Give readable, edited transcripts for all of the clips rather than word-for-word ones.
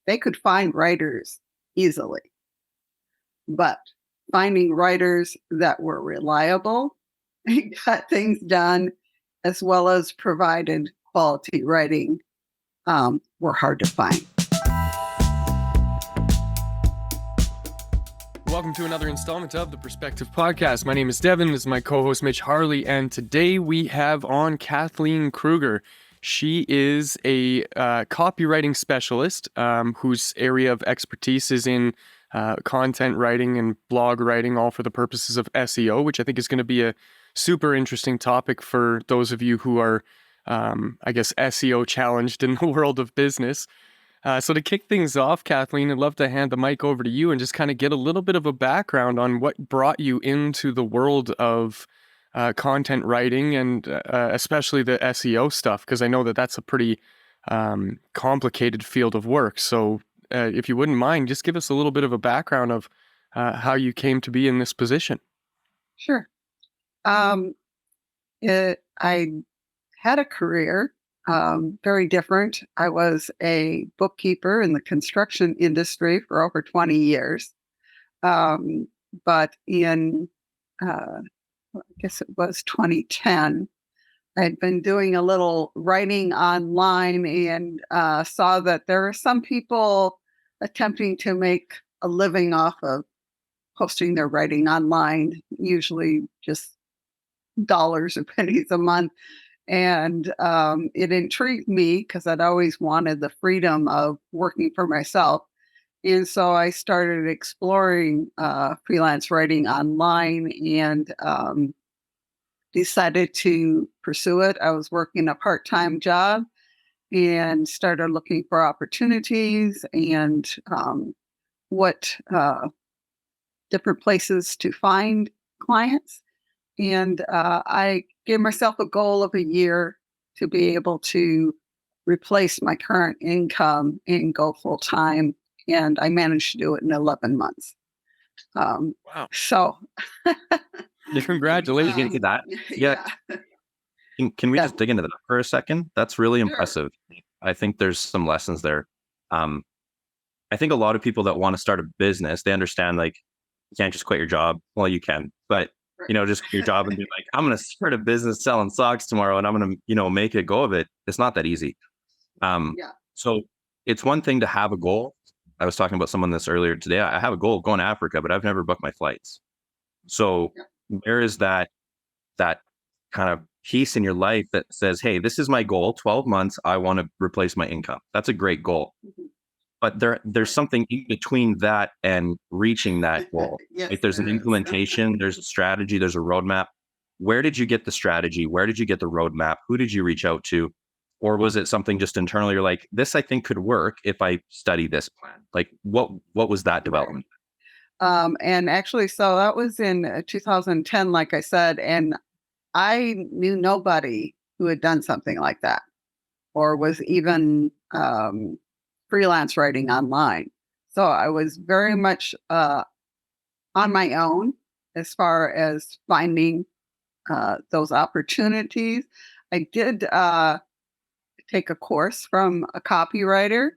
they could find writers easily, but finding writers that were reliable and got things done, as well as provided quality writing, were hard to find. Welcome to another installment of the Perspective Podcast. My name is Devin. This is my co-host Mitch Harley, and today we have on Kathleen Krueger. She is a copywriting specialist whose area of expertise is in content writing and blog writing, all for the purposes of SEO, which I think is going to be a super interesting topic for those of you who are, SEO challenged in the world of business. So to kick things off, Kathleen, I'd love to hand the mic over to you and just kind of get a little bit of a background on what brought you into the world of content writing and especially the SEO stuff, because I know that that's a pretty complicated field of work. So if you wouldn't mind, just give us a little bit of a background of how you came to be in this position. Sure. I had a career, very different. I was a bookkeeper in the construction industry for over 20 years. But in, I guess it was 2010, I'd been doing a little writing online and saw that there are some people attempting to make a living off of posting their writing online, usually just dollars or pennies a month. And it intrigued me because I'd always wanted the freedom of working for myself. And so I started exploring freelance writing online and decided to pursue it. I was working a part-time job and started looking for opportunities and what different places to find clients. And I gave myself a goal of a year to be able to replace my current income and go full time. And I managed to do it in 11 months. Wow. So. Congratulations. Into that. Yeah. Can we just dig into that for a second? That's really impressive. I think there's some lessons there. I think a lot of people that want to start a business, they understand like you can't just quit your job. Well, you can, but just quit your job and be like, I'm going to start a business selling socks tomorrow and I'm going to, make a go of it. It's not that easy. So it's one thing to have a goal. I was talking about someone this earlier today. I have a goal of going to Africa, but I've never booked my flights. So there is that kind of piece in your life that says, hey, this is my goal, 12 months, I want to replace my income. That's a great goal. Mm-hmm. But there's something in between that and reaching that goal. Yes, like there's an implementation, there's a strategy, there's a roadmap. Where did you get the strategy? Where did you get the roadmap? Who did you reach out to? Or was it something just internally? You're like, this I think could work if I study this plan. Like what was that development? And actually, so that was in 2010, like I said, and I knew nobody who had done something like that or was even freelance writing online. So I was very much on my own as far as finding those opportunities. I did take a course from a copywriter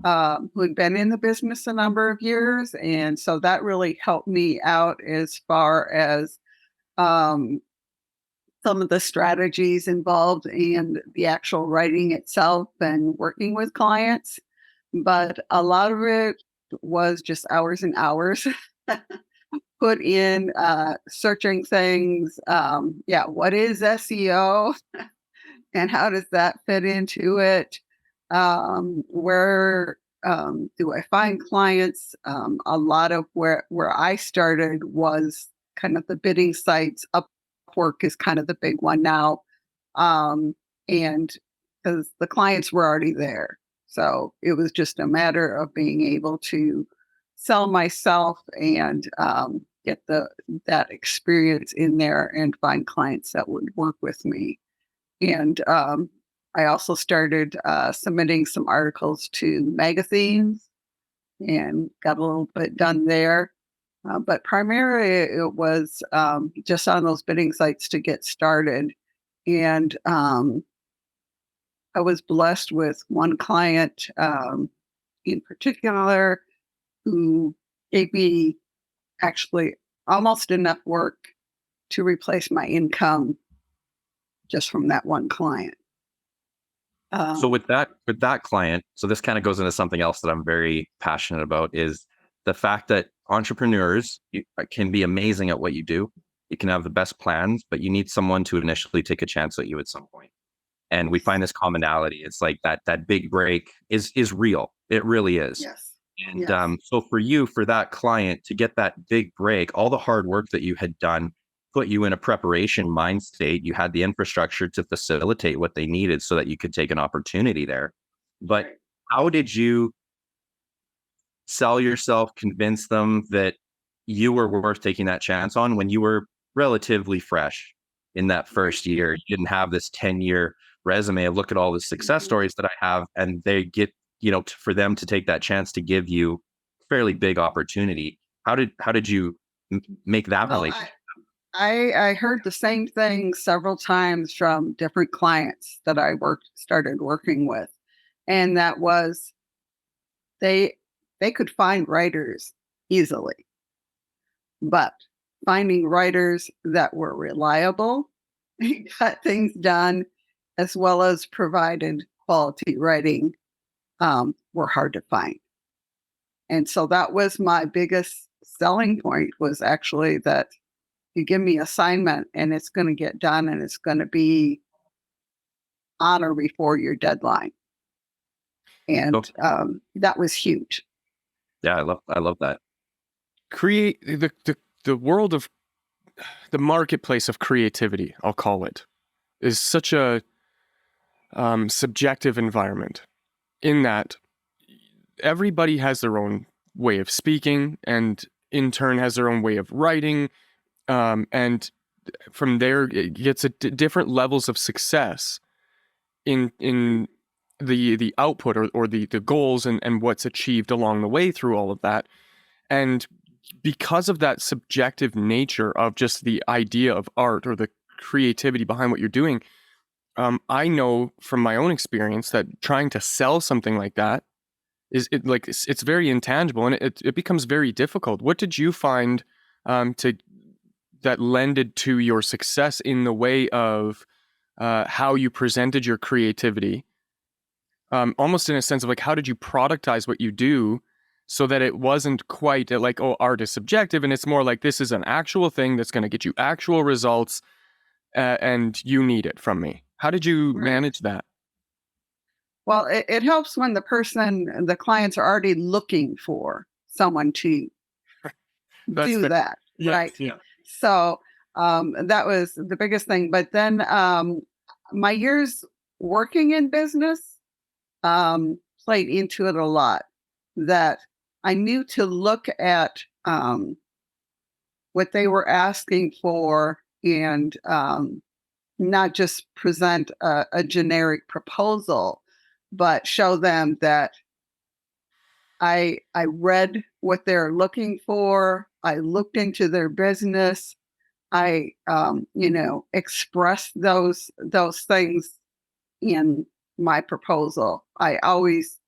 who had been in the business a number of years. And so that really helped me out as far as some of the strategies involved in the actual writing itself and working with clients. But a lot of it was just hours and hours put in searching things. What is SEO and how does that fit into it? Where do I find clients? A lot of where I started was kind of the bidding sites. Upwork is kind of the big one now. And because the clients were already there. So it was just a matter of being able to sell myself and get that experience in there and find clients that would work with me. And I also started submitting some articles to magazines and got a little bit done there. But primarily it was just on those bidding sites to get started. And I was blessed with one client in particular who gave me actually almost enough work to replace my income just from that one client. So with that client, so this kind of goes into something else that I'm very passionate about is the fact that entrepreneurs can be amazing at what you do. You can have the best plans, but you need someone to initially take a chance at you at some point. And we find this commonality. It's like that big break is real. It really is. Yes. And Yes. so for you, for that client to get that big break, all the hard work that you had done put you in a preparation mind state. You had the infrastructure to facilitate what they needed so that you could take an opportunity there. But Right. how did you sell yourself, convince them that you were worth taking that chance on when you were relatively fresh in that first year? You didn't have this 10-year resume of look at all the success stories that I have, and they get, for them to take that chance to give you fairly big opportunity. How did you make that Well, relationship? I heard the same thing several times from different clients that I started working with. And that was they could find writers easily, but finding writers that were reliable, got things done, as well as provided quality writing, were hard to find. And so that was my biggest selling point, was actually that you give me assignment and it's going to get done and it's going to be on or before your deadline. And that was huge. Yeah, I love that. Create the world of the marketplace of creativity, I'll call it, is such a subjective environment in that everybody has their own way of speaking and in turn has their own way of writing. And from there, it gets different levels of success in the output or the goals and what's achieved along the way through all of that. And because of that subjective nature of just the idea of art or the creativity behind what you're doing, I know from my own experience that trying to sell something like that it's very intangible and it becomes very difficult. What did you find that lended to your success in the way of how you presented your creativity? Almost in a sense of like, how did you productize what you do so that it wasn't quite like, oh, art is subjective, and it's more like this is an actual thing that's going to get you actual results, and you need it from me. How did you manage that? Well, it helps when the clients are already looking for someone to do that, yes, right? Yeah. So that was the biggest thing. But then my years working in business played into it a lot. That I knew to look at what they were asking for and not just present a generic proposal, but show them that I read what they're looking for. I looked into their business. I expressed those things in my proposal. I always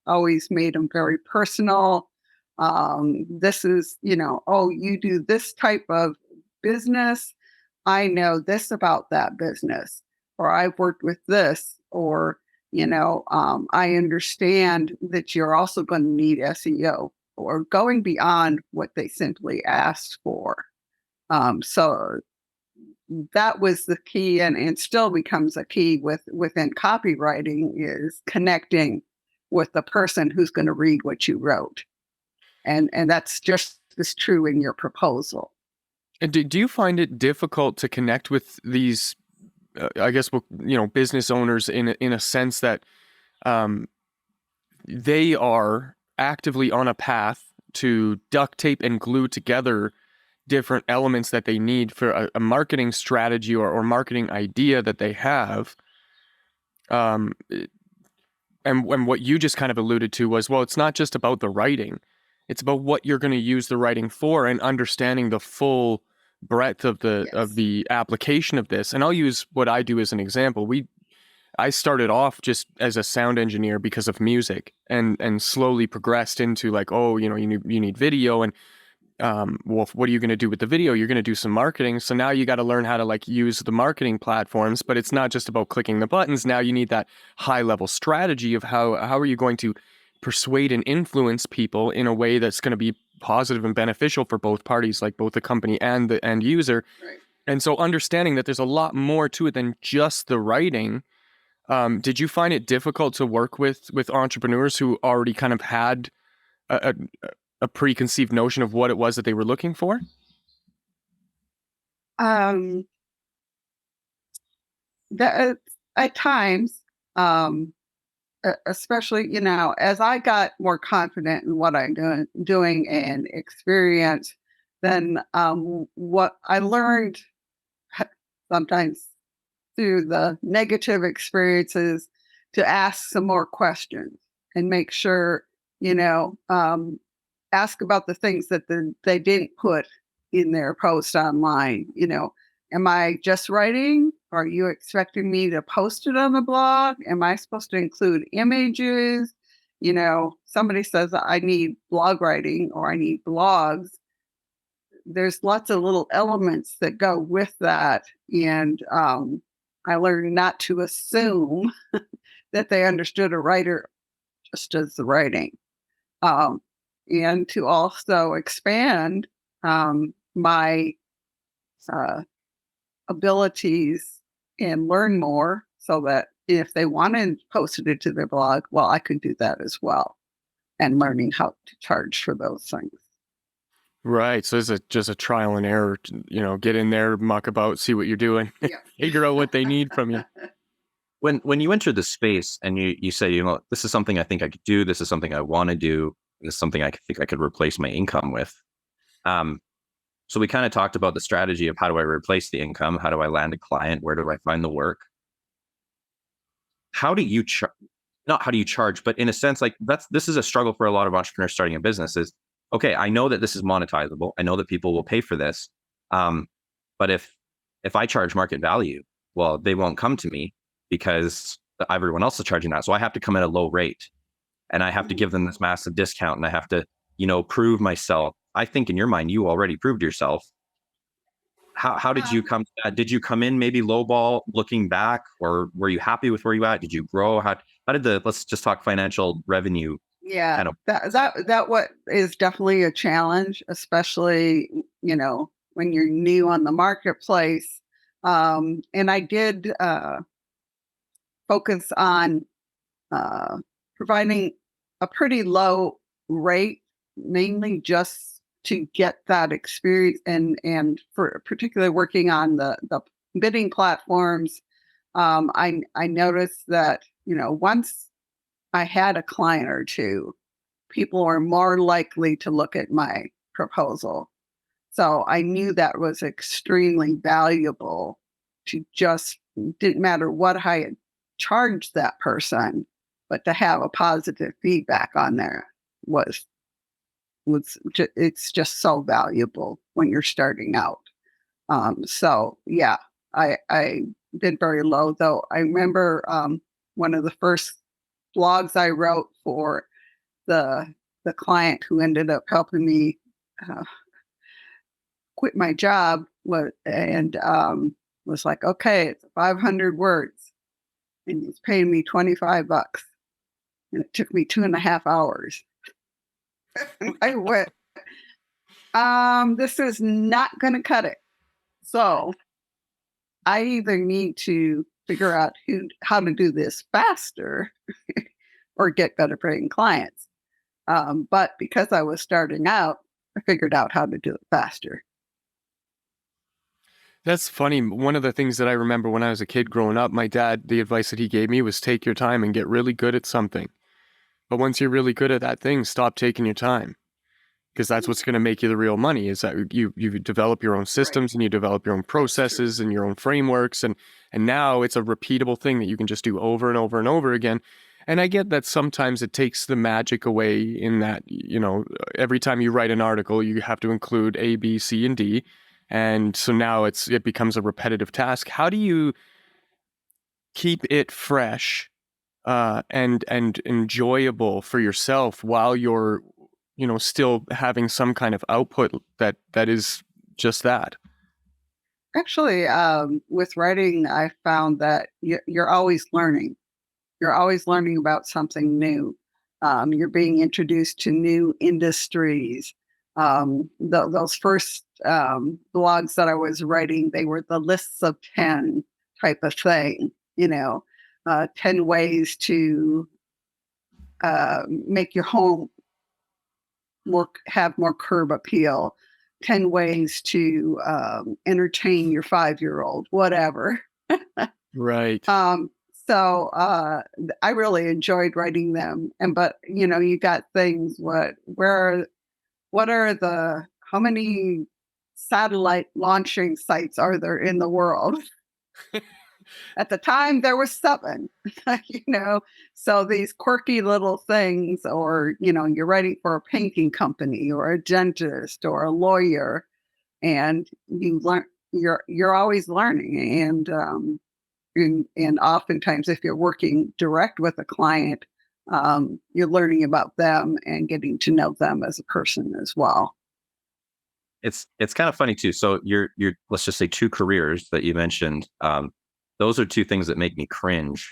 made them very personal. This is, oh, you do this type of business. I know this about that business, or I've worked with this, or, I understand that you're also going to need SEO, or going beyond what they simply asked for. So that was the key, and still becomes a key within copywriting, is connecting with the person who's going to read what you wrote. And that's just as true in your proposal. And do you find it difficult to connect with these, I guess, business owners in a sense that they are actively on a path to duct tape and glue together different elements that they need for a marketing strategy or marketing idea that they have? And what you just kind of alluded to was, well, it's not just about the writing. It's about what you're going to use the writing for and understanding the full breadth of the Yes. application of this. And I'll use what I do as an example. I started off just as a sound engineer because of music, and slowly progressed into like, oh, you need video, and well, what are you going to do with the video? You're going to do some marketing. So now you got to learn how to like use the marketing platforms, but it's not just about clicking the buttons. Now you need that high level strategy of how are you going to persuade and influence people in a way that's going to be positive and beneficial for both parties, like both the company and the end user. Right. And so understanding that there's a lot more to it than just the writing. Did you find it difficult to work with entrepreneurs who already kind of had a, a preconceived notion of what it was that they were looking for? Um, that at times, especially, as I got more confident in what I'm doing and experience, then what I learned sometimes through the negative experiences to ask some more questions and make sure, ask about the things that they didn't put in their post online. Am I just writing? Are you expecting me to post it on the blog? Am I supposed to include images? Somebody says I need blog writing or I need blogs. There's lots of little elements that go with that. And I learned not to assume that they understood a writer just as the writing. And to also expand my abilities and learn more so that if they wanted posted it to their blog, well, I could do that as well. And learning how to charge for those things. Right. So it's just a trial and error, get in there, muck about, see what you're doing, Yeah. figure out what they need from you. When you enter the space and you say, this is something I think I could do, this is something I want to do, this is something I think I could replace my income with. So we kind of talked about the strategy of how do I replace the income? How do I land a client? Where do I find the work? How do you not how do you charge, but in a sense, like this is a struggle for a lot of entrepreneurs starting a business is, okay, I know that this is monetizable. I know that people will pay for this. But if I charge market value, well, they won't come to me because everyone else is charging that. So I have to come at a low rate and I have to give them this massive discount and I have to, prove myself. I think in your mind, you already proved yourself. How did you come to that? Did you come in maybe lowball looking back, or were you happy with where you at? Did you grow? How did let's just talk financial revenue. Yeah, kind of that what is definitely a challenge, especially, when you're new on the marketplace. And I did focus on providing a pretty low rate, mainly just to get that experience and for particularly working on the bidding platforms. I noticed that, once I had a client or two, people are more likely to look at my proposal. So I knew that was extremely valuable to just, didn't matter what I had charged that person, but to have a positive feedback on there it's just so valuable when you're starting out. So yeah, I did very low though. I remember one of the first blogs I wrote for the client who ended up helping me quit my job was like, okay, it's 500 words and he's paying me $25 and it took me 2.5 hours. I went, this is not going to cut it. So I either need to figure out how to do this faster or get better paying clients. But because I was starting out, I figured out how to do it faster. That's funny. One of the things that I remember when I was a kid growing up, my dad, the advice that he gave me was take your time and get really good at something. But once you're really good at that thing, stop taking your time. Because that's what's going to make you the real money, is that you develop your own systems, right, and you develop your own processes and your own frameworks. And now it's a repeatable thing that you can just do over and over and over again. And I get that sometimes it takes the magic away in that, every time you write an article, you have to include A, B, C, and D. And so now it becomes a repetitive task. How do you keep it fresh and enjoyable for yourself while you're, still having some kind of output that is just that. Actually, with writing, I found that you're always learning. You're always learning about something new. You're being introduced to new industries. Those first blogs that I was writing, they were the lists of 10 type of thing, 10 ways to make your home have more curb appeal, 10 ways to entertain your 5-year-old, whatever. Right. So I really enjoyed writing them. But you got things, how many satellite launching sites are there in the world? At the time, there were 7, so these quirky little things, or, you're writing for a painting company or a dentist or a lawyer, and you learn, you're always learning. And oftentimes, if you're working direct with a client, you're learning about them and getting to know them as a person as well. It's kind of funny too. So your let's just say 2 careers that you mentioned. Those are 2 things that make me cringe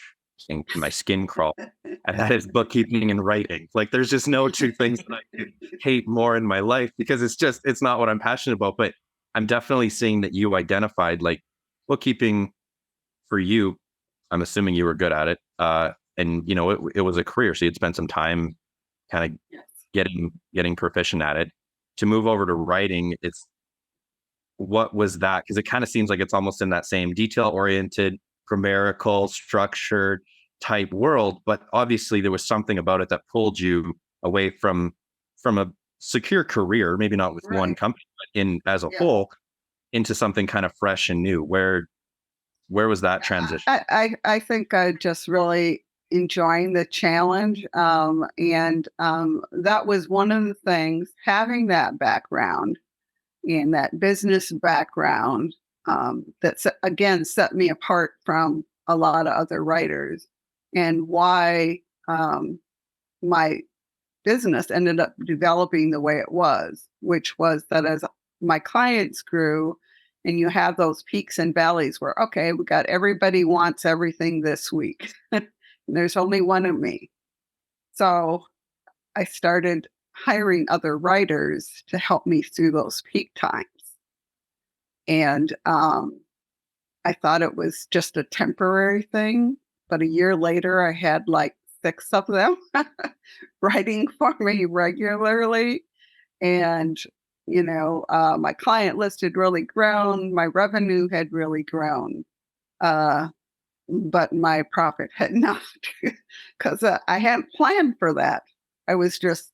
and my skin crawl, and that is bookkeeping and writing. Like, there's just no 2 things that I could hate more in my life, because it's not what I'm passionate about. But I'm definitely seeing that you identified, like, bookkeeping for you. I'm assuming you were good at it, and it was a career, so you'd spent some time kind of Yes. getting proficient at it. To move over to writing, what was that? Because it kind of seems like it's almost in that same detail-oriented, grammatical, structured type world, but obviously there was something about it that pulled you away from a secure career, maybe not with one Right. company, but as a Yeah. whole, into something kind of fresh and new. Where was that transition? I think I just really enjoying the challenge. And that was one of the things, having that background and that business background, that again set me apart from a lot of other writers, and why my business ended up developing the way it was, which was that as my clients grew, and you have those peaks and valleys where, okay, we got everybody wants everything this week. And there's only one of me. So I started hiring other writers to help me through those peak times. And I thought it was just a temporary thing. But a year later, I had like 6 of them writing for me regularly. And, my client list had really grown. My revenue had really grown. But my profit had not, because I hadn't planned for that. I was just,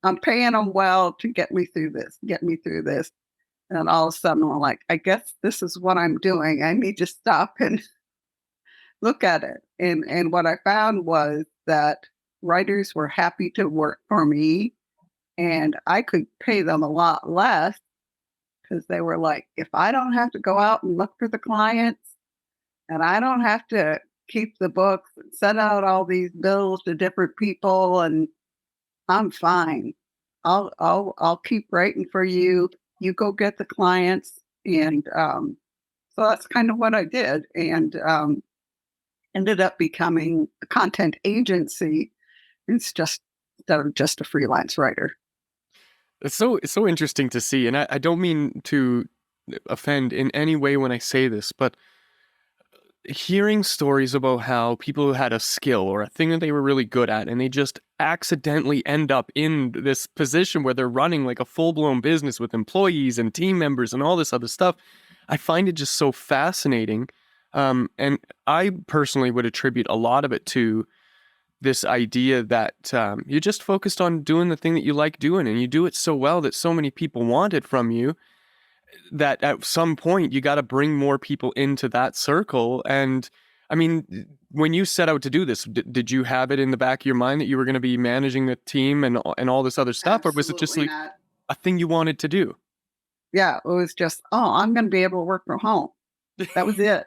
I'm paying them well to get me through this. And all of a sudden, I'm like, I guess this is what I'm doing. I need to stop and look at it. And what I found was that writers were happy to work for me, and I could pay them a lot less, because they were like, if I don't have to go out and look for the clients, and I don't have to keep the books and send out all these bills to different people, and I'm fine. I'll keep writing for you. You go get the clients. And so that's kind of what I did, and ended up becoming a content agency. It's just instead of just a freelance writer. It's so interesting to see, and I don't mean to offend in any way when I say this, but hearing stories about how people who had a skill or a thing that they were really good at, and they just accidentally end up in this position where they're running like a full-blown business with employees and team members and all this other stuff, I find it just so fascinating. And I personally would attribute a lot of it to this idea that you're just focused on doing the thing that you like doing, and you do it so well that so many people want it from you, that at some point you got to bring more people into that circle. And I mean, when you set out to do this, did you have it in the back of your mind that you were going to be managing the team and all this other stuff, or was it just Absolutely like not. a thing you wanted to do? Yeah, it was just, oh, I'm going to be able to work from home. That was it.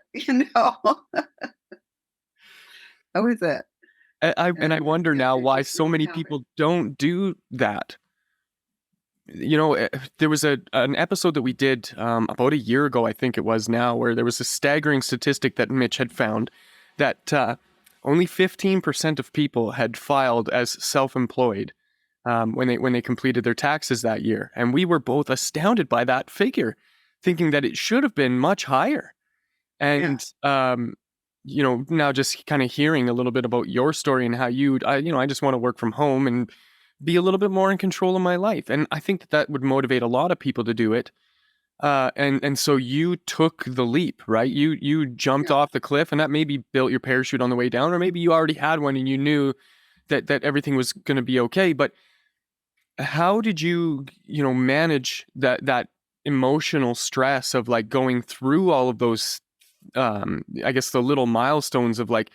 That was it. And I wonder now It why just so didn't many happen. people don't do that. There was an episode that we did about a year ago, I think it was now, where there was a staggering statistic that Mitch had found that only 15% of people had filed as self-employed when they completed their taxes that year. And we were both astounded by that figure, thinking that it should have been much higher. And now just kind of hearing a little bit about your story and how I just want to work from home and be a little bit more in control of my life. And I think that would motivate a lot of people to do it. And so you took the leap, right? You jumped Yeah. off the cliff, and that maybe built your parachute on the way down, or maybe you already had one and you knew that everything was going to be okay. But how did you manage that emotional stress of like going through all of those I guess the little milestones of like,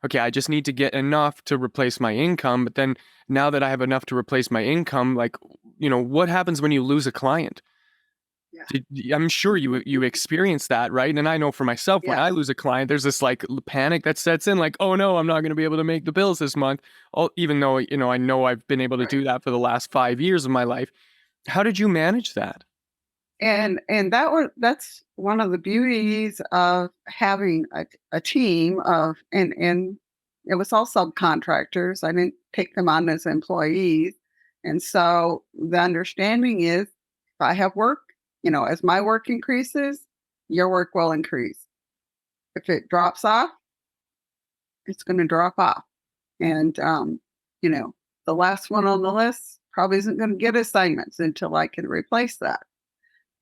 okay, I just need to get enough to replace my income. But then now that I have enough to replace my income, like, what happens when you lose a client? I'm sure you experience that, right? And I know for myself, when I Yes. lose a client, there's this like panic that sets in, like, oh no, I'm not going to be able to make the bills this month. Even though, I know I've been able to Right. do that for the last 5 years of my life. How did you manage that? And that's one of the beauties of having a team of, and it was all subcontractors. I didn't take them on as employees. And so the understanding is, if I have work, as my work increases, your work will increase. If it drops off, it's going to drop off. And you know, the last one on the list probably isn't going to get assignments until I can replace that.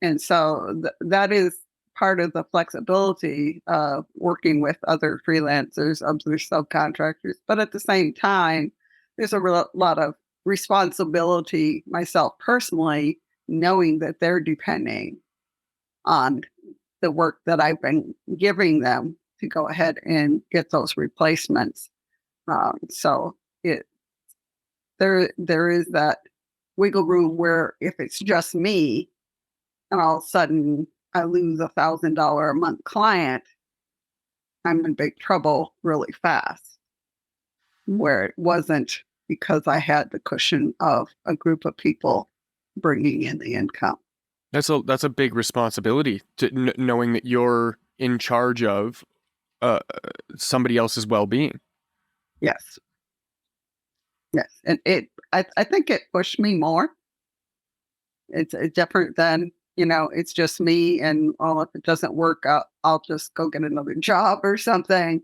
And so that is part of the flexibility of working with other freelancers, other subcontractors. But at the same time, there's a lot of responsibility myself personally, knowing that they're depending on the work that I've been giving them to go ahead and get those replacements. So it there is that wiggle room where if it's just me, and all of a sudden I lose $1,000 a month client, I'm in big trouble really fast. Where it wasn't because I had the cushion of a group of people bringing in the income. That's a big responsibility to knowing that you're in charge of uh, somebody else's well-being. Yes, yes, and I think it pushed me more. It's different than it's just me, and if it doesn't work out, I'll just go get another job or something.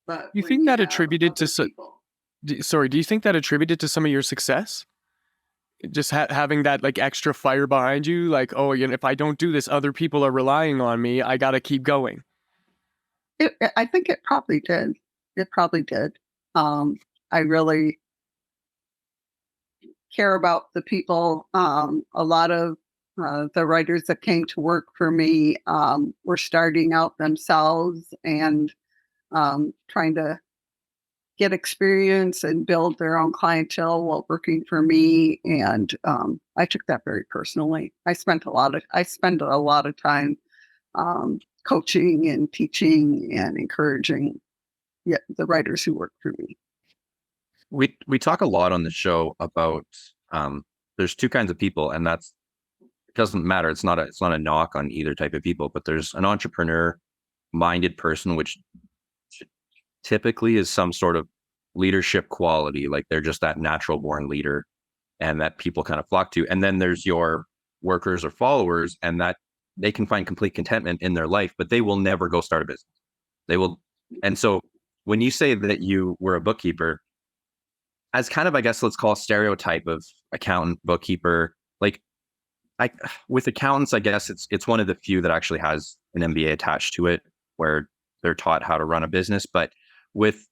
But You when think you that have attributed to other people, do you think that attributed to some of your success? Just having that like extra fire behind you, like, oh, if I don't do this, other people are relying on me. I got to keep going. I think it probably did. It probably did. I really care about the people. A lot of the writers that came to work for me were starting out themselves and trying to get experience and build their own clientele while working for me. And I took that very personally. I spend a lot of time coaching and teaching and encouraging the writers who work for me. We talk a lot on the show about there's two kinds of people, and that's it doesn't matter. It's not a knock on either type of people, but there's an entrepreneur minded person, which typically is some sort of leadership quality, like they're just that natural born leader and that people kind of flock to. And then there's your workers or followers, and that they can find complete contentment in their life, but they will never go start a business. They will. And so when you say that you were a bookkeeper, as kind of, I guess, let's call stereotype of accountant, bookkeeper, like with accountants, I guess it's one of the few that actually has an MBA attached to it, where they're taught how to run a business. But with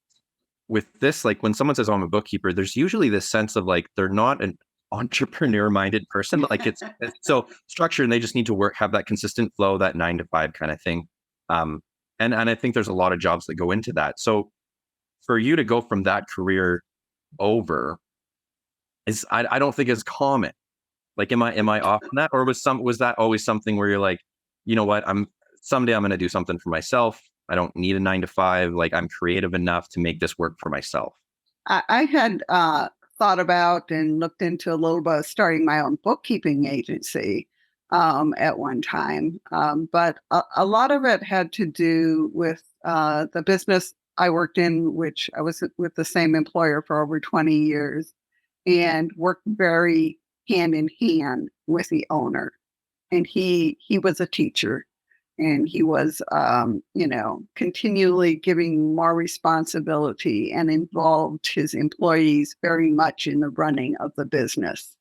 this, like when someone says, oh, I'm a bookkeeper, there's usually this sense of like they're not an entrepreneur minded person. Like it's so structured, and they just need to have that consistent flow, that 9 to 5 kind of thing. And I think there's a lot of jobs that go into that. So for you to go from that career over is, I don't think is common. Like, am I off on that, or was that always something where you're like, you know what, someday I'm going to do something for myself. I don't need a 9 to 5. Like, I'm creative enough to make this work for myself. I had thought about and looked into a little bit of starting my own bookkeeping agency at one time. But a lot of it had to do with the business I worked in, which I was with the same employer for over 20 years and worked very hand in hand with the owner. And he was a teacher, and he was continually giving more responsibility and involved his employees very much in the running of the business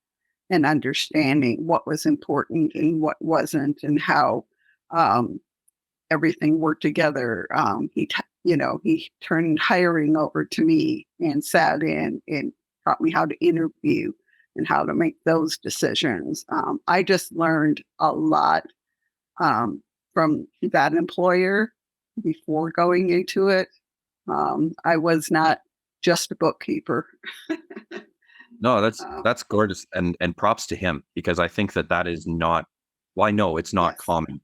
and understanding what was important and what wasn't, and how everything worked together. He turned hiring over to me and sat in and taught me how to interview and how to make those decisions. I just learned a lot from that employer before going into it. I was not just a bookkeeper. No, that's gorgeous, and props to him, because I think that is not. Well, I know it's not Yes. common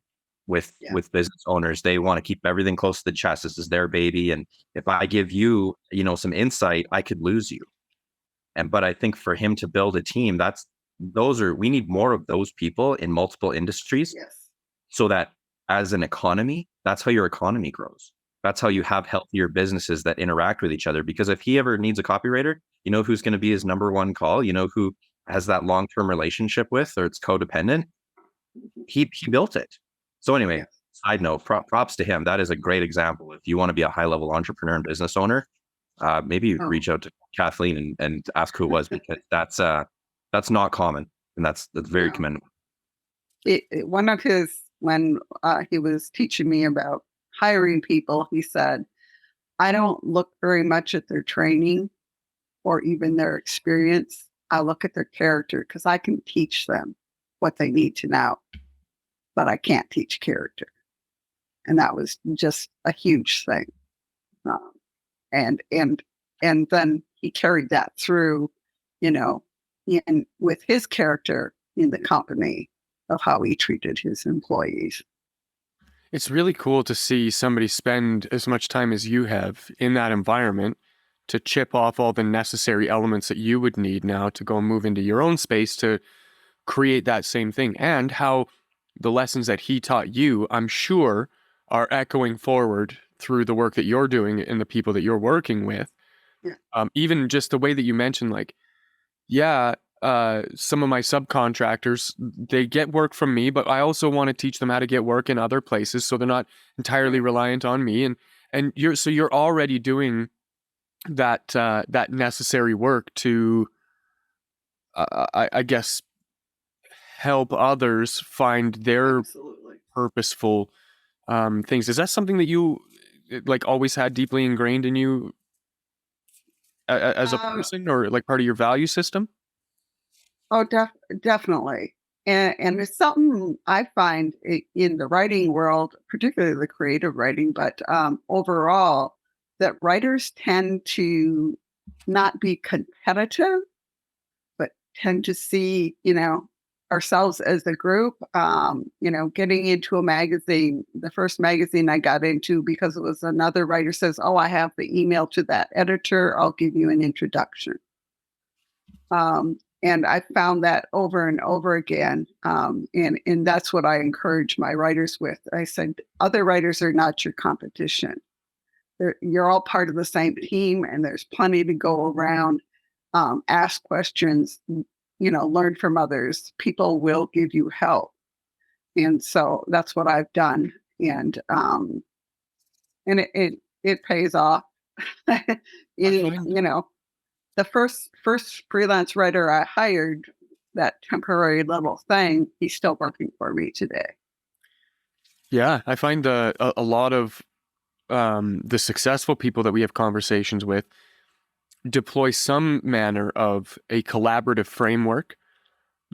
with Yeah. business owners. They want to keep everything close to the chest. This is their baby, and if I give you, some insight, I could lose you. But I think for him to build a team, we need more of those people in multiple industries, Yes. so that as an economy, that's how your economy grows. That's how you have healthier businesses that interact with each other. Because if he ever needs a copywriter, you know who's going to be his number one call? You know who has that long-term relationship with, or it's codependent? He built it. So anyway, Yes. side note, props to him. That is a great example. If you want to be a high-level entrepreneur and business owner, maybe reach out to Kathleen and ask who it was, because that's not common, and that's very commendable. One of his, when he was teaching me about hiring people, he said, I don't look very much at their training or even their experience. I look at their character, because I can teach them what they need to know, but I can't teach character. And that was just a huge thing. And then he carried that through, with his character in the company, of how he treated his employees. It's really cool to see somebody spend as much time as you have in that environment to chip off all the necessary elements that you would need now to go and move into your own space to create that same thing, and how the lessons that he taught you, I'm sure, are echoing forward through the work that you're doing and the people that you're working with. Yeah. Even just the way that you mentioned, like, some of my subcontractors, they get work from me, but I also want to teach them how to get work in other places, so they're not entirely reliant on me. And you're already doing that necessary work to, I guess, help others find their Absolutely. purposeful things. Is that something that you like always had deeply ingrained in you as a person, or like part of your value system? Oh, definitely. And it's something I find in the writing world, particularly the creative writing, but overall, that writers tend to not be competitive, but tend to see, ourselves as a group. Getting into a magazine, the first magazine I got into, because it was another writer says, "Oh, I have the email to that editor. I'll give you an introduction." And I found that over and over again. And that's what I encourage my writers with. I said, other writers are not your competition. You're all part of the same team, and there's plenty to go around. Ask questions, learn from others. People will give you help. And so that's what I've done. And it pays off. The first freelance writer I hired, that temporary little thing, he's still working for me today. Yeah, I find a lot of the successful people that we have conversations with deploy some manner of a collaborative framework.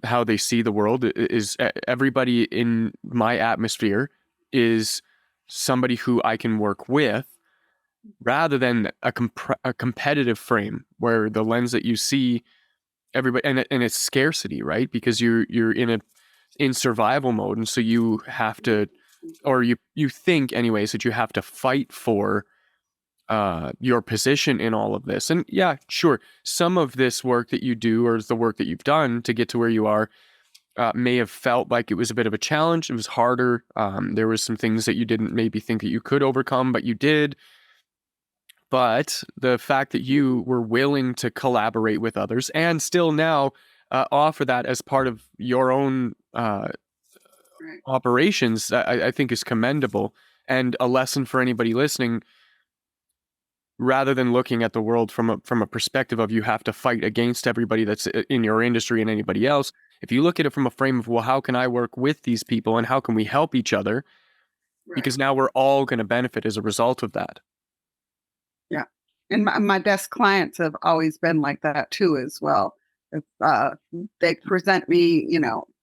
How they see the world is everybody in my atmosphere is somebody who I can work with, rather than a competitive frame where the lens that you see everybody, and it's scarcity, right? Because you're in survival mode, and so you have to or you think anyways that you have to fight for your position in all of this. And yeah, sure, some of this work that you do, or the work that you've done to get to where you are, may have felt like it was a bit of a challenge. It was harder. There was some things that you didn't maybe think that you could overcome, but you did. But the fact that you were willing to collaborate with others and still now offer that as part of your own Right. operations, I think is commendable, and a lesson for anybody listening. Rather than looking at the world from a perspective of you have to fight against everybody that's in your industry and anybody else, if you look at it from a frame of, well, how can I work with these people and how can we help each other? Right. Because now we're all going to benefit as a result of that. Yeah. And my best clients have always been like that too, as well. If they present me,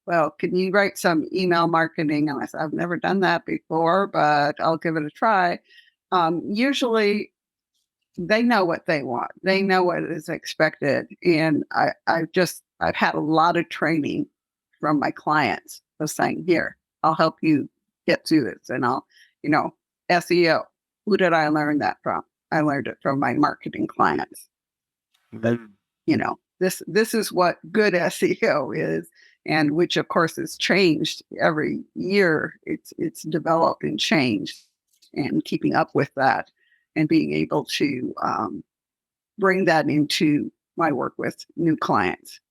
well, can you write some email marketing? And I said, I've never done that before, but I'll give it a try. Usually they know what they want. They know what is expected. And I've had a lot of training from my clients of saying, here, I'll help you get through this. And I'll, SEO. Who did I learn that from? I learned it from my marketing clients. But, this is what good SEO is, and which of course has changed every year. It's developed and changed, and keeping up with that and being able to bring that into my work with new clients.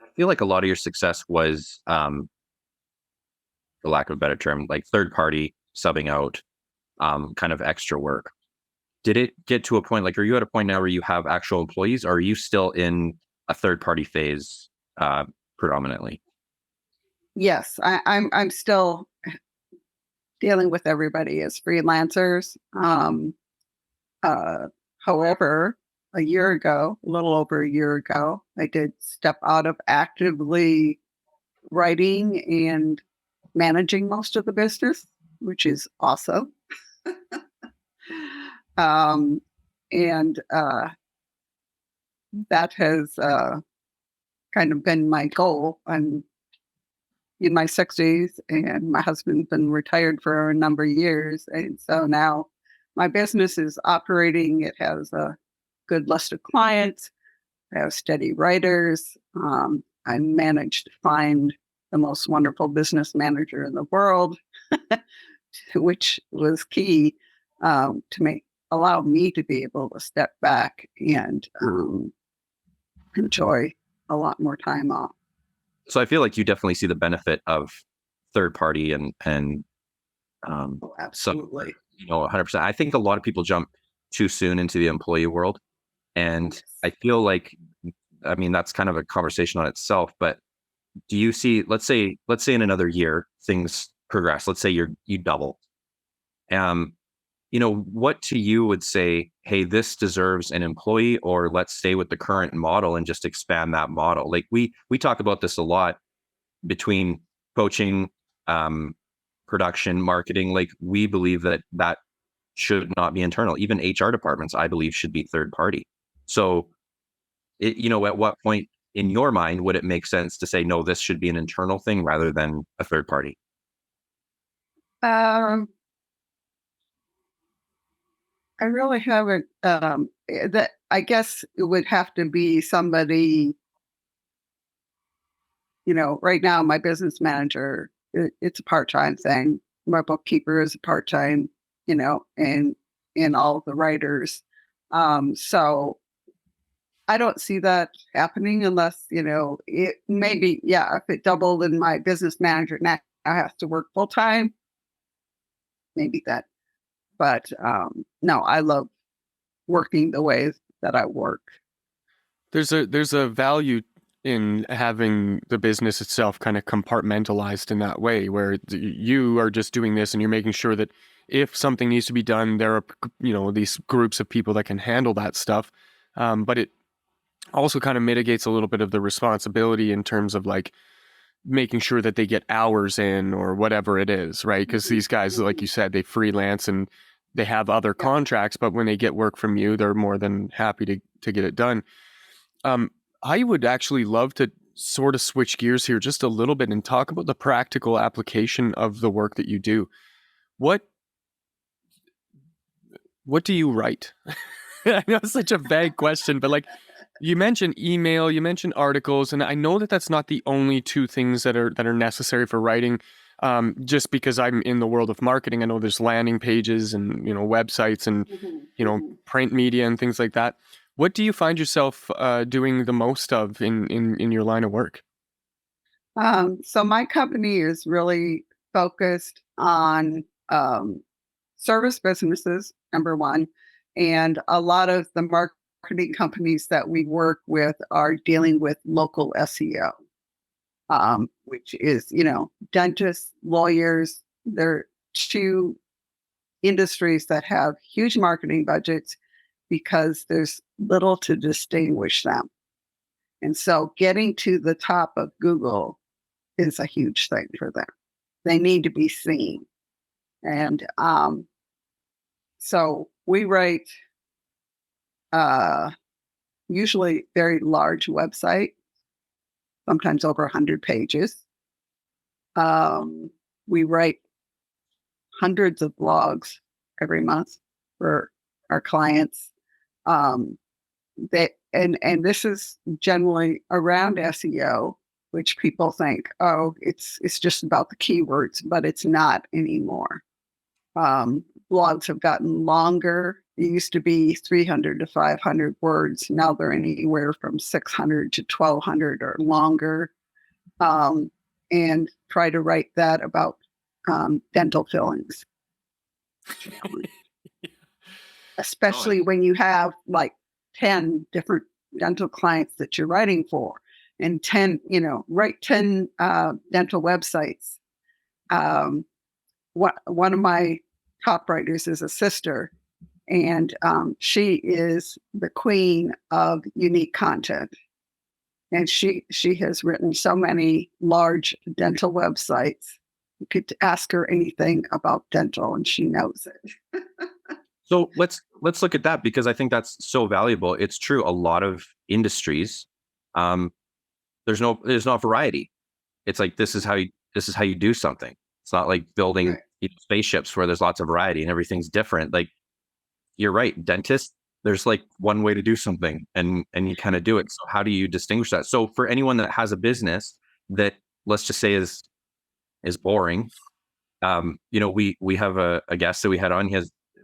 I feel like a lot of your success was, for lack of a better term, like third party subbing out, kind of extra work. Did it get to a point, like, are you at a point now where you have actual employees, or are you still in a third party phase predominantly? Yes, I'm still dealing with everybody as freelancers. However, a little over a year ago, I did step out of actively writing and managing most of the business, which is awesome. And that has kind of been my goal. I'm in my 60s, and my husband's been retired for a number of years. And so now my business is operating. It has a good list of clients. I have steady writers. I managed to find the most wonderful business manager in the world, which was key to allow me to be able to step back and enjoy a lot more time off. So I feel like you definitely see the benefit of third party and Absolutely. 100%. I think a lot of people jump too soon into the employee world, and Yes. I feel like, I mean, that's kind of a conversation on itself. But do you see, let's say in another year things progress. Let's say you double. What to you would say, hey, this deserves an employee, or let's stay with the current model and just expand that model? Like we talk about this a lot between coaching, production, marketing. Like, we believe that should not be internal. Even HR departments, I believe, should be third party. So, at what point in your mind would it make sense to say, no, this should be an internal thing rather than a third party? I really haven't. That I guess it would have to be somebody. Right now my business manager, it's a part-time thing. My bookkeeper is a part-time. And all of the writers. So I don't see that happening unless it maybe if it doubled and my business manager now has to work full-time. Maybe that. But no, I love working the ways that I work. There's a value in having the business itself kind of compartmentalized in that way, where you are just doing this and you're making sure that if something needs to be done, there are these groups of people that can handle that stuff. But it also kind of mitigates a little bit of the responsibility in terms of like making sure that they get hours in or whatever it is, right? Because these guys, like you said, they freelance and they have other contracts, but when they get work from you, they're more than happy to get it done. I would actually love to sort of switch gears here just a little bit and talk about the practical application of the work that you do. What do you write? I know it's such a vague question, but like you mentioned email, you mentioned articles, and I know that that's not the only two things that are necessary for writing. Just because I'm in the world of marketing, I know there's landing pages and websites and print media and things like that. What do you find yourself doing the most of in your line of work? So my company is really focused on service businesses, number one, and a lot of the marketing companies that we work with are dealing with local SEO, which is, dentists, lawyers. They're two industries that have huge marketing budgets because there's little to distinguish them. And so getting to the top of Google is a huge thing for them. They need to be seen. And so we write usually very large website, sometimes over 100 pages. We write hundreds of blogs every month for our clients. And this is generally around SEO, which people think, oh, it's just about the keywords, but it's not anymore. Blogs have gotten longer. It used to be 300 to 500 words. Now they're anywhere from 600 to 1200 or longer. And try to write that about dental fillings. Especially when you have like 10 different dental clients that you're writing for, and 10, write 10 dental websites. One of my top writers is a sister, and she is the queen of unique content. And she has written so many large dental websites. You could ask her anything about dental and she knows it. So let's look at that, because I think that's so valuable. It's true. A lot of industries, there's no variety. It's like, this is how you do something. It's not like building spaceships where there's lots of variety and everything's different. Like, you're right, dentist, there's like one way to do something, and you kind of do it. So how do you distinguish that? So for anyone that has a business that, let's just say, is boring, we have a guest that we had on.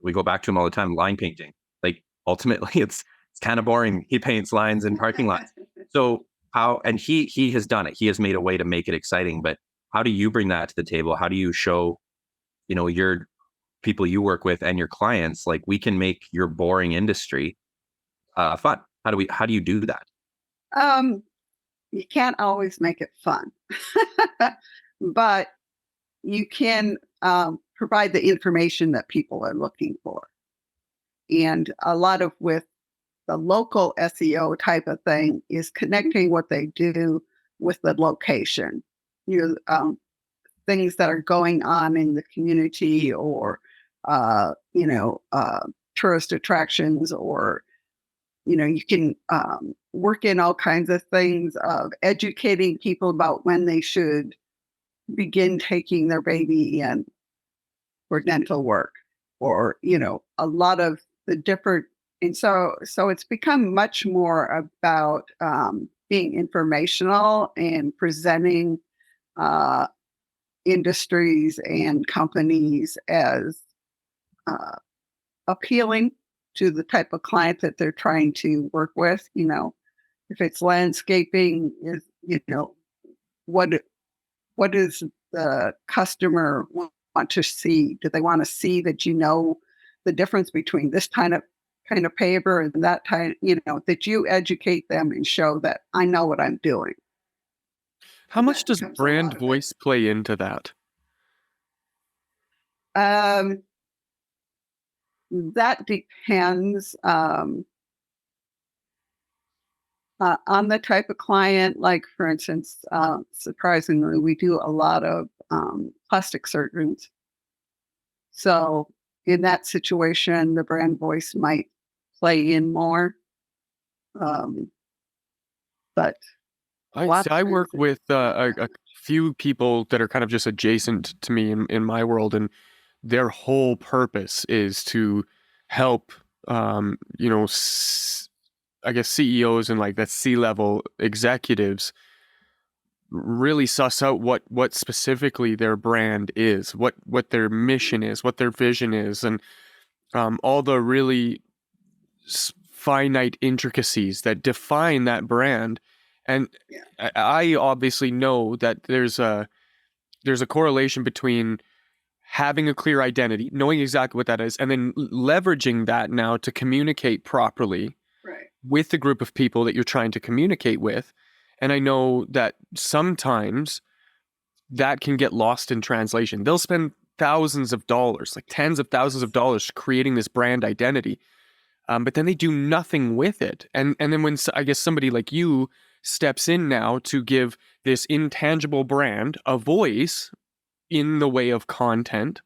We go back to him all the time, line painting. Like, ultimately it's kind of boring. He paints lines in parking lots. So and he has done it. He has made a way to make it exciting. But how do you bring that to the table? How do you show, your people you work with and your clients, like, we can make your boring industry fun? How do you do that? You can't always make it fun, but you can provide the information that people are looking for. And a lot of with the local SEO type of thing is connecting what they do with the location, things that are going on in the community, or tourist attractions, or you can work in all kinds of things of educating people about when they should begin taking their baby in for dental work, or a lot of the different. And so it's become much more about being informational and presenting industries and companies as appealing to the type of client that they're trying to work with. If it's landscaping, is what does the customer want to see? Do they want to see that the difference between this kind of paper and that kind? That you educate them and show that I know what I'm doing. How much does brand voice play into that? That depends on the type of client. Like, for instance, surprisingly, we do a lot of plastic surgeons. So in that situation, the brand voice might play in more. But Lots I of work things. with a few people that are kind of just adjacent to me in my world, and their whole purpose is to help, you know, I guess CEOs and like that C-level executives really suss out what specifically their brand is, what their mission is, what their vision is, and all the really finite intricacies that define that brand. And Yeah. I obviously know that there's a correlation between having a clear identity, knowing exactly what that is, and then leveraging that now to communicate properly Right. with the group of people that you're trying to communicate with. And I know that sometimes that can get lost in translation. They'll spend thousands of dollars, like tens of thousands of dollars, creating this brand identity, but then they do nothing with it. And then when I guess somebody like you steps in now to give this intangible brand a voice in the way of content,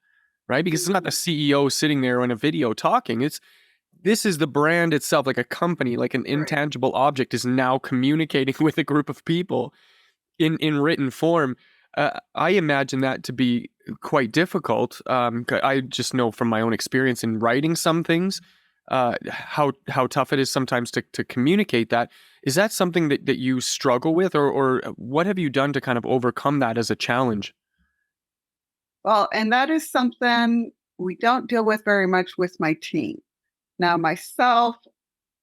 right? Because it's not the CEO sitting there in a video talking. This is the brand itself, like a company, like an Right. intangible object is now communicating with a group of people in written form. I imagine that to be quite difficult. I just know from my own experience in writing some things, how tough it is sometimes to communicate that. Is that something that you struggle with, or what have you done to kind of overcome that as a challenge? Well, and that is something we don't deal with very much with my team. Now, myself,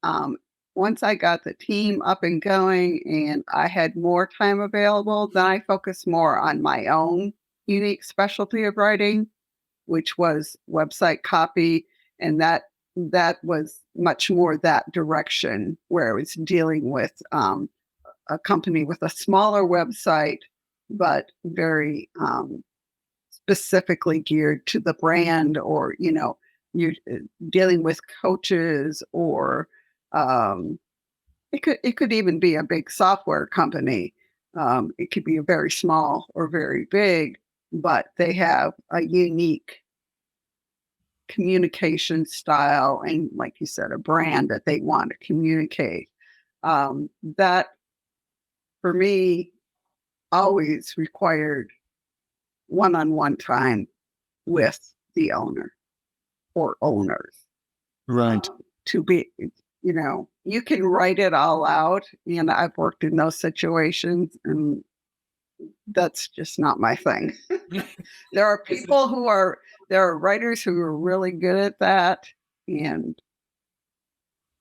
um, once I got the team up and going and I had more time available, then I focused more on my own unique specialty of writing, which was website copy. And that was much more that direction where I was dealing with a company with a smaller website, but very specifically geared to the brand, or you're dealing with coaches, or um, it could even be a big software company. It could be a very small or very big, but they have a unique communication style and, like you said, a brand that they want to communicate. That for me always required one-on-one time with the owner or owners, Right. to be, you can write it all out. And I've worked in those situations, and that's just not my thing. There are there are writers who are really good at that. And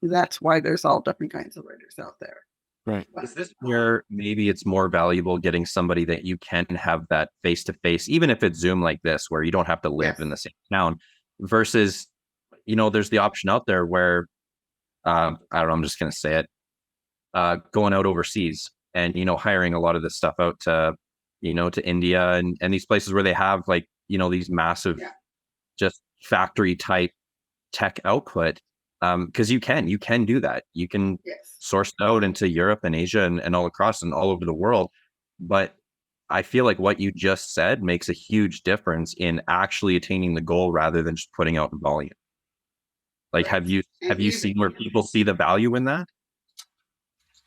that's why there's all different kinds of writers out there. Right. Is this where maybe it's more valuable getting somebody that you can have that face to face, even if it's Zoom like this, where you don't have to live Yes. in the same town, versus, there's the option out there where, I don't know, I'm just going to say it, going out overseas and, hiring a lot of this stuff out to, to India and these places where they have like, these massive, Yeah. just factory type tech output. Because you can do that. You can Yes. source it out into Europe and Asia and all across and all over the world. But I feel like what you just said makes a huge difference in actually attaining the goal rather than just putting out volume. Like, Right. have you seen where people see the value in that?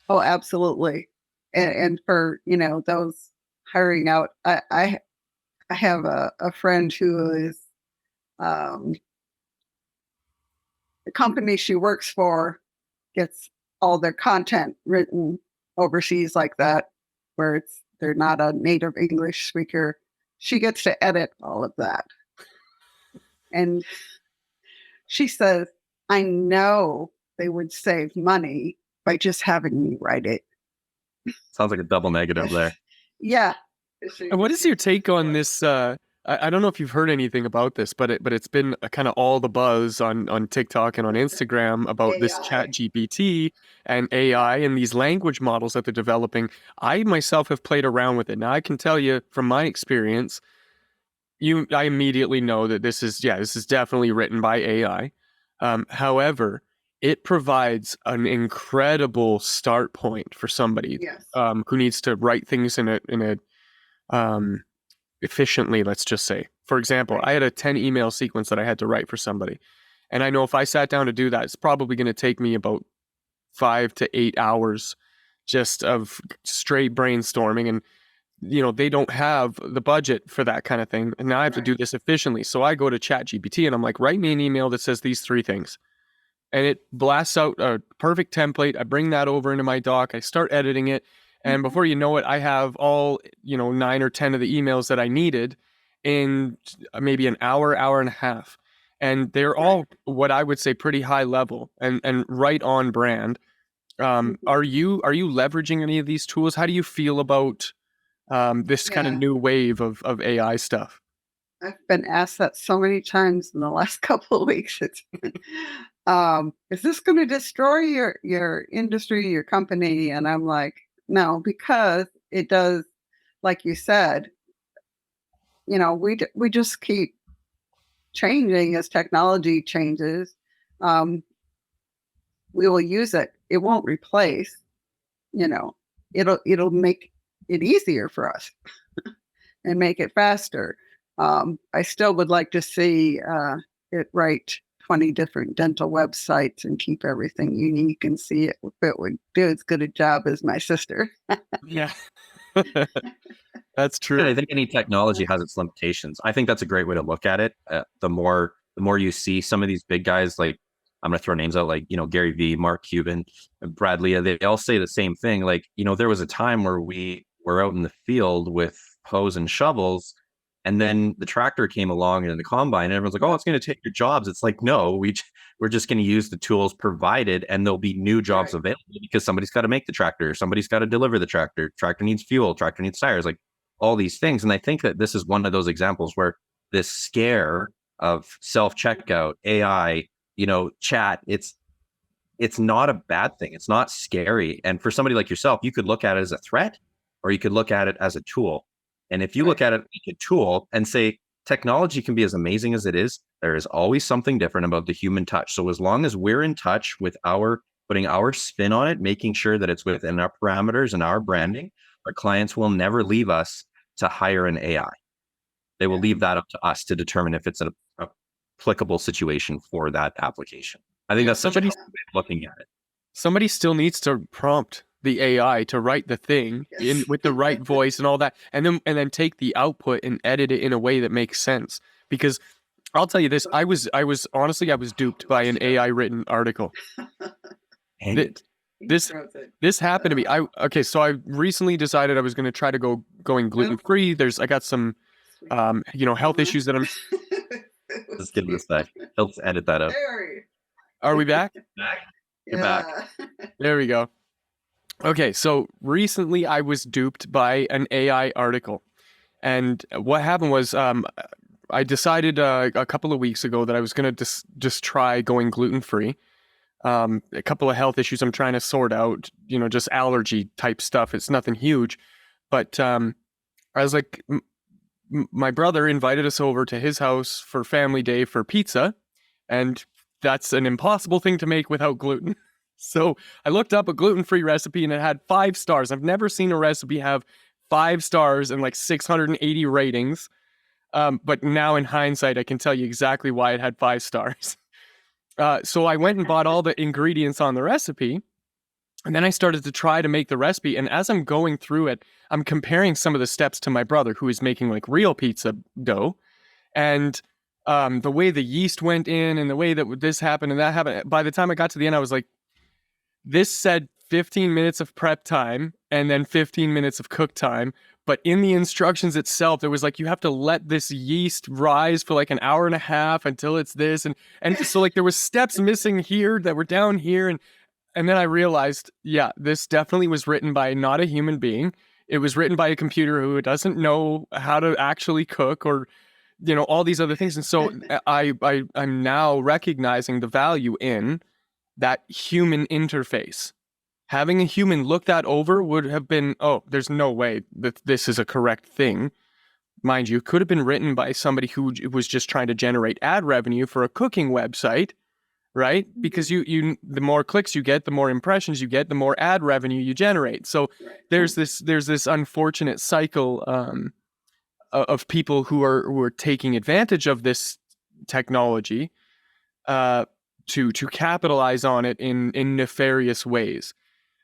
Oh, absolutely. And for, those hiring out, I have a friend who is, um, the company she works for gets all their content written overseas like that, where they're not a native English speaker. She gets to edit all of that. And she says, I know they would save money by just having me write it. Sounds like a double negative there. Yeah. And what is your take on this? I don't know if you've heard anything about this, but it's been kind of all the buzz on TikTok and on Instagram about this AI. Chat GPT and AI and these language models that they're developing. I myself have played around with it. Now I can tell you from my experience, I immediately know that this is definitely written by AI. However, it provides an incredible start point for somebody Yes. who needs to write things in a efficiently, let's just say. For example, Right. I had a 10 email sequence that I had to write for somebody. And I know if I sat down to do that, it's probably going to take me about 5 to 8 hours just of straight brainstorming, and they don't have the budget for that kind of thing, and now I have to do this efficiently. So I go to ChatGPT and I'm like, write me an email that says these 3 things, and it blasts out a perfect template. I bring that over into my doc, I start editing it, and before you know it, I have all 9 or 10 of the emails that I needed in maybe an hour and a half, and they're all what I would say pretty high level and right on brand. Are you leveraging any of these tools? How do you feel about this kind of new wave of AI stuff? I've been asked that so many times in the last couple of weeks. It's is this going to destroy your industry, your company? And I'm like, no, because it does, like you said, we just keep changing as technology changes. We will use it. It won't replace. It'll make it easier for us and make it faster. I still would like to see it write 20 different dental websites and keep everything unique and see if it would do as good a job as my sister. Yeah. That's true. Yeah, I think any technology has its limitations. I think that's a great way to look at it. The more you see some of these big guys, like I'm going to throw names out, like, Gary Vee, Mark Cuban, Brad Lea, they all say the same thing. Like, there was a time where we were out in the field with hoes and shovels, and then the tractor came along and the combine, and everyone's like, oh, it's going to take your jobs. It's like, no, we're just going to use the tools provided, and there'll be new jobs available because somebody's got to make the tractor. Somebody's got to deliver the tractor. Tractor needs fuel. Tractor needs tires, like all these things. And I think that this is one of those examples where this scare of self-checkout, AI, chat, it's not a bad thing. It's not scary. And for somebody like yourself, you could look at it as a threat, or you could look at it as a tool. And if you look at it like a tool and say, technology can be as amazing as it is, there is always something different about the human touch. So as long as we're in touch with putting our spin on it, making sure that it's within our parameters and our branding, our clients will never leave us to hire an AI. They will leave that up to us to determine if it's an applicable situation for that application. I think that's such a way of looking at it. Somebody still needs to prompt the AI to write the thing in with the right voice and all that, and then take the output and edit it in a way that makes sense. Because I'll tell you this, I was honestly duped by an AI written article. This happened to me. So I recently decided I was going to try to going gluten free. I got some health issues that I'm. Let's give this back. Let's edit that out. Are we back? You're back. There we go. Okay, so recently I was duped by an AI article, and what happened was I decided a couple of weeks ago that I was going to just try going gluten free. A couple of health issues I'm trying to sort out, just allergy type stuff. It's nothing huge, but I was like, my brother invited us over to his house for family day for pizza, and that's an impossible thing to make without gluten. So I looked up a gluten-free recipe and it had 5 stars. I've never seen a recipe have 5 stars and like 680 ratings. But now in hindsight, I can tell you exactly why it had 5 stars. So I went and bought all the ingredients on the recipe, and then I started to try to make the recipe. And as I'm going through it, I'm comparing some of the steps to my brother, who is making like real pizza dough. And the way the yeast went in and the way that this happened and that happened, by the time I got to the end, I was like, this said 15 minutes of prep time and then 15 minutes of cook time. But in the instructions itself, there was like, you have to let this yeast rise for like an hour and a half until it's this. And so like there was steps missing here that were down here. And then I realized, yeah, this definitely was written by not a human being. It was written by a computer who doesn't know how to actually cook or, all these other things. And so I'm now recognizing the value in that human interface. Having a human look that over would have been, oh, there's no way that this is a correct thing. Mind you, could have been written by somebody who was just trying to generate ad revenue for a cooking website, right? Because you the more clicks you get, the more impressions you get, the more ad revenue you generate. So there's this unfortunate cycle of people who are taking advantage of this technology to capitalize on it in nefarious ways.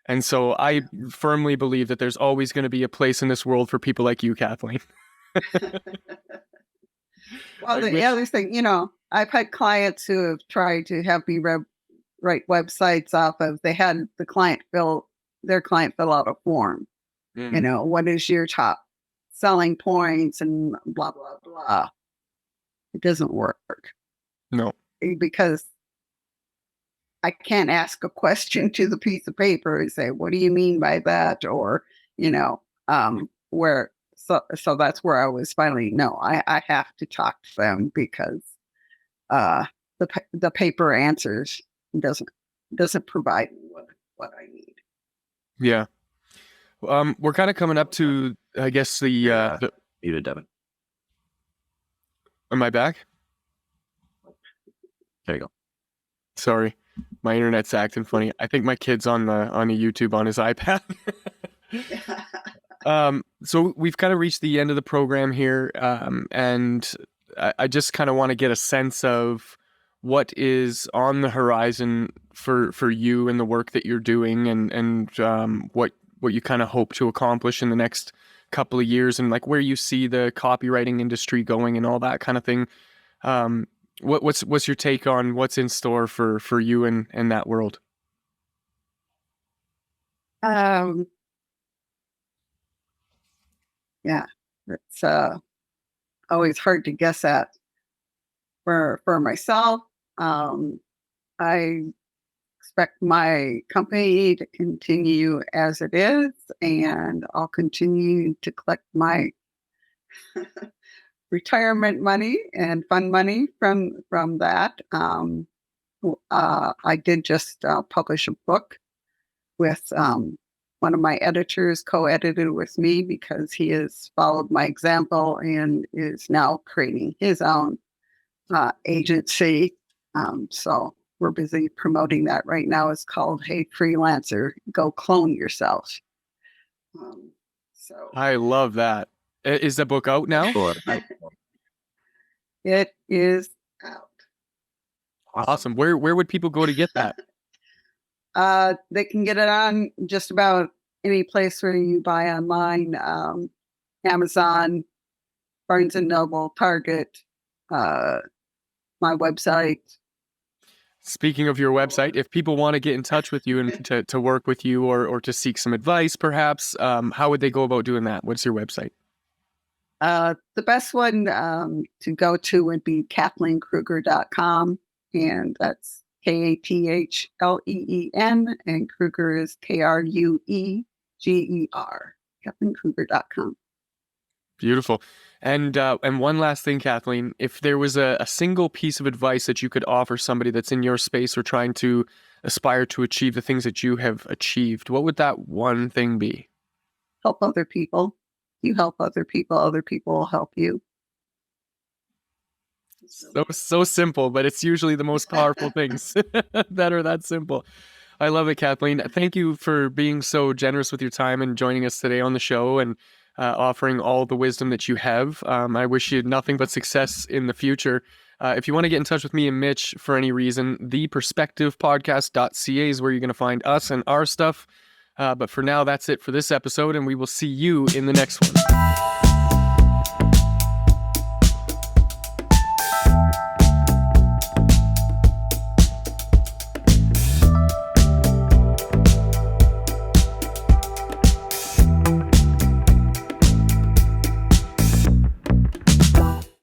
And so I firmly believe that there's always going to be a place in this world for people like you, Kathleen. Well, the other thing, I've had clients who have tried to have me write websites off of, they had their client fill out a form. What is your top selling points and blah, blah, blah. It doesn't work. No. Because I can't ask a question to the piece of paper and say, what do you mean by that? Or, so that's where I was finally, no, I have to talk to them because the paper answers doesn't provide me what I need. Yeah. We're kind of coming up to, I guess, the muted, Devin. Am I back? There you go. Sorry, my internet's acting funny. I think my kid's on the YouTube on his iPad. So we've kind of reached the end of the program here, and I just kind of want to get a sense of what is on the horizon for you and the work that you're doing, and what you kind of hope to accomplish in the next couple of years, and like where you see the copywriting industry going and all that kind of thing. What's your take on what's in store for you and that world? Yeah, it's always hard to guess at. For myself, I expect my company to continue as it is, and I'll continue to collect my retirement money and fund money from that. I did just publish a book with one of my editors, co-edited with me because he has followed my example and is now creating his own agency. So we're busy promoting that right now. It's called Hey Freelancer, Go Clone Yourself. So I love that. Is the book out now? It is out. Awesome. Where would people go to get that? They can get it on just about any place where you buy online. Amazon, Barnes and Noble, Target, my website. Speaking of your website, if people want to get in touch with you and to work with you or to seek some advice, perhaps, how would they go about doing that? What's your website? The best one to go to would be KathleenKrueger.com, and that's KATHLEEN, and Krueger is KRUEGER. KathleenKrueger.com. Beautiful. And one last thing, Kathleen, if there was a single piece of advice that you could offer somebody that's in your space or trying to aspire to achieve the things that you have achieved, what would that one thing be? Help other people. You help other people will help you. So simple, but it's usually the most powerful things that are that simple. I love it, Kathleen. Thank you for being so generous with your time and joining us today on the show and offering all the wisdom that you have. I wish you nothing but success in the future. If you want to get in touch with me and Mitch for any reason, theperspectivepodcast.ca is where you're going to find us and our stuff. But for now, that's it for this episode, and we will see you in the next one.